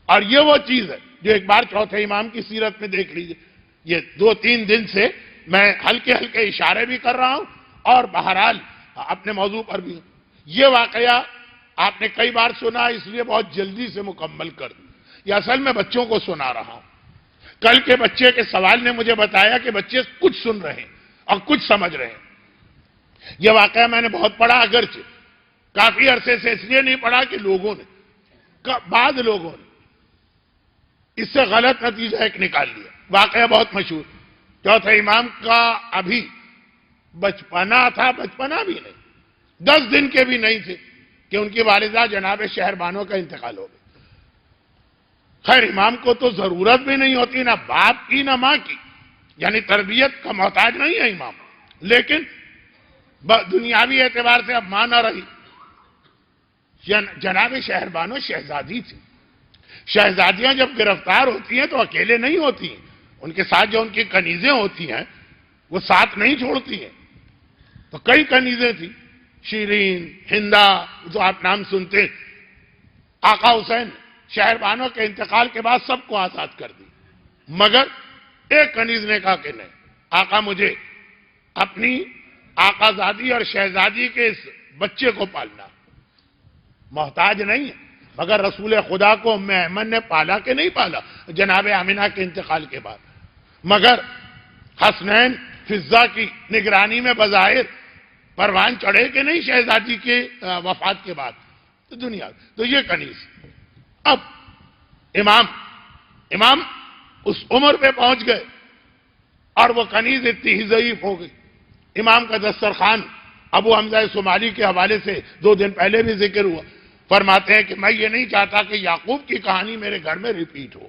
اور یہ وہ چیز ہے جو ایک بار چوتھے امام کی سیرت میں دیکھ لیجئے. یہ 2-3 دن سے میں ہلکے ہلکے اشارے بھی کر رہا ہوں اور بہرحال اپنے موضوع پر بھی. یہ واقعہ آپ نے کئی بار سنا، اس لیے بہت جلدی سے مکمل کر دوں. یہ اصل میں بچوں کو سنا رہا ہوں. کل کے بچے کے سوال نے مجھے بتایا کہ بچے کچھ سن رہے ہیں اور کچھ سمجھ رہے ہیں. یہ واقعہ میں نے بہت پڑھا، اگرچہ کافی عرصے سے اس لیے نہیں پڑھا کہ لوگوں نے، بعض لوگوں نے اس سے غلط نتیجہ ایک نکال لیا. واقعہ بہت مشہور. چوتھے امام کا ابھی بچپنا تھا، بچپنا بھی نہیں، 10 دن کے بھی نہیں تھے کہ ان کی والدہ جناب شہربانو کا انتقال ہو گیا. خیر امام کو تو ضرورت بھی نہیں ہوتی نہ باپ کی نہ ماں کی، یعنی تربیت کا محتاج نہیں ہے امام، لیکن دنیاوی اعتبار سے اب ماں نہ رہی. جناب شہربانو شہزادی تھی. شہزادیاں جب گرفتار ہوتی ہیں تو اکیلے نہیں ہوتی ہیں، ان کے ساتھ جو ان کی کنیزیں ہوتی ہیں وہ ساتھ نہیں چھوڑتی ہیں. تو کئی کنیزیں تھیں، شیرین، ہندا، جو آپ نام سنتے ہیں. آقا حسین شہربانو کے انتقال کے بعد سب کو آزاد کر دی، مگر ایک کنیز نے کہا کہ نہیں، آقا مجھے اپنی آقا زادی اور شہزادی کے اس بچے کو پالنا. محتاج نہیں ہے، مگر رسول خدا کو ام ایمن نے پالا کہ نہیں پالا جناب آمنہ کے انتقال کے بعد. مگر حسنین فضہ کی نگرانی میں بظاہر پروان چڑھے کہ نہیں شہزادی کے وفات کے بعد دنیا. تو یہ کنیز. اب امام اس عمر پہ پہنچ گئے اور وہ کنیز اتنی ہی ضعیف ہو گئی. امام کا دسترخوان ابو حمزہ صومالی کے حوالے سے 2 دن پہلے بھی ذکر ہوا. فرماتے ہیں کہ میں یہ نہیں چاہتا کہ یعقوب کی کہانی میرے گھر میں ریپیٹ ہو،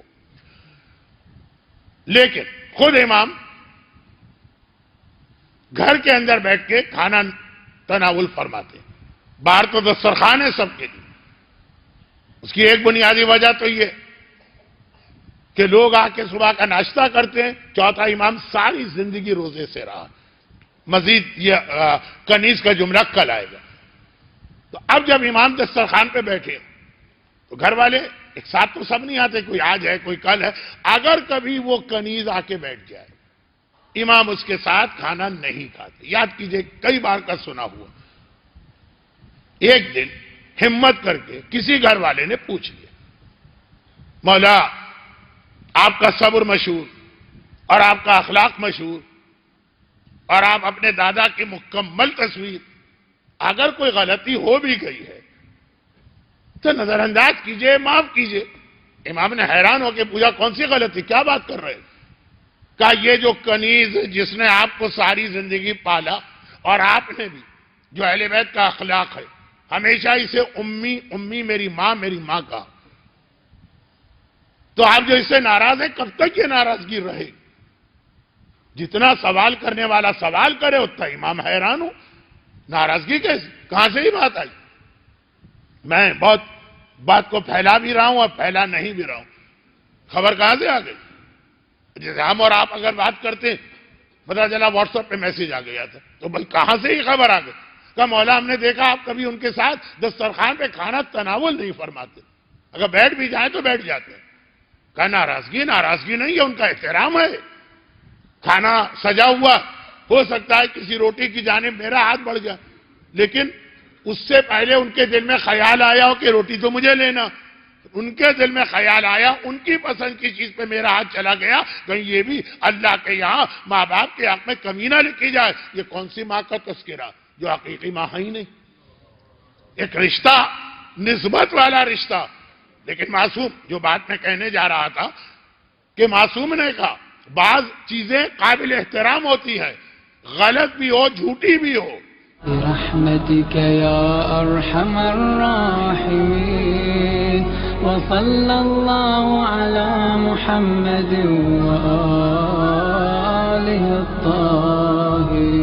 لیکن خود امام گھر کے اندر بیٹھ کے کھانا تناول فرماتے ہیں. باہر تو دسترخوان ہے سب کے لیے. اس کی ایک بنیادی وجہ تو یہ کہ لوگ آ کے صبح کا ناشتہ کرتے ہیں. چوتھا امام ساری زندگی روزے سے رہا. مزید یہ کنیز کا جملہ کل آئے گا. تو اب جب امام دسترخوان پہ بیٹھے تو گھر والے ایک ساتھ تو سب نہیں آتے، کوئی آج ہے کوئی کل ہے. اگر کبھی وہ کنیز آ کے بیٹھ جائے امام اس کے ساتھ کھانا نہیں کھاتے. یاد کیجئے کئی بار کا سنا ہوا. ایک دن ہمت کر کے کسی گھر والے نے پوچھ لیا، مولا آپ کا صبر مشہور اور آپ کا اخلاق مشہور اور آپ اپنے دادا کی مکمل تصویر، اگر کوئی غلطی ہو بھی گئی ہے تو نظر انداز کیجئے، معاف کیجئے. امام نے حیران ہو کے پوچھا کون سی غلطی، کیا بات کر رہے ہیں؟ کہا یہ جو کنیز جس نے آپ کو ساری زندگی پالا اور آپ نے بھی، جو اہل بیت کا اخلاق ہے، ہمیشہ اسے امی امی میری ماں کہا. تو آپ جو اس سے ناراض ہیں کب تک یہ ناراضگی رہے؟ جتنا سوال کرنے والا سوال کرے اتنا امام حیران ہو. ناراضگی کیسے، کہاں سے ہی بات آئی؟ میں بہت بات کو پھیلا بھی رہا ہوں اور پھیلا نہیں بھی رہا ہوں. خبر کہاں سے آ گئی؟ جیسے ہم اور آپ اگر بات کرتے پتہ چلا واٹس ایپ پہ میسج آ گیا تھا، تو بھائی کہاں سے ہی خبر آ گئی؟ کہا مولا ہم نے دیکھا آپ کبھی ان کے ساتھ دسترخوان پہ کھانا تناول نہیں فرماتے، اگر بیٹھ بھی جائیں تو بیٹھ جاتے ہیں. کہا ناراضگی نہیں ہے، ان کا احترام ہے. کھانا سجا ہوا ہو سکتا ہے کسی روٹی کی جانب میرا ہاتھ بڑھ گیا، لیکن اس سے پہلے ان کے دل میں خیال آیا ہو کہ روٹی تو مجھے لینا. ان کے دل میں خیال آیا، ان کی پسند کی چیز پہ میرا ہاتھ چلا گیا. کہیں یہ بھی اللہ کے یہاں ماں باپ کے حق میں کمی نہ لکھی جائے. یہ کون سی ماں کا تذکرہ جو حقیقی ماں ہے ہی نہیں. ایک رشتہ، نسبت والا رشتہ. لیکن معصوم، جو بات میں کہنے جا رہا تھا کہ معصوم نے کہا بعض چیزیں قابل احترام ہوتی ہیں، غلط بھی ہو جھوٹی بھی ہو. برحمتك يا أرحم الراحمين وصلى الله على محمد وآله الطاهرين.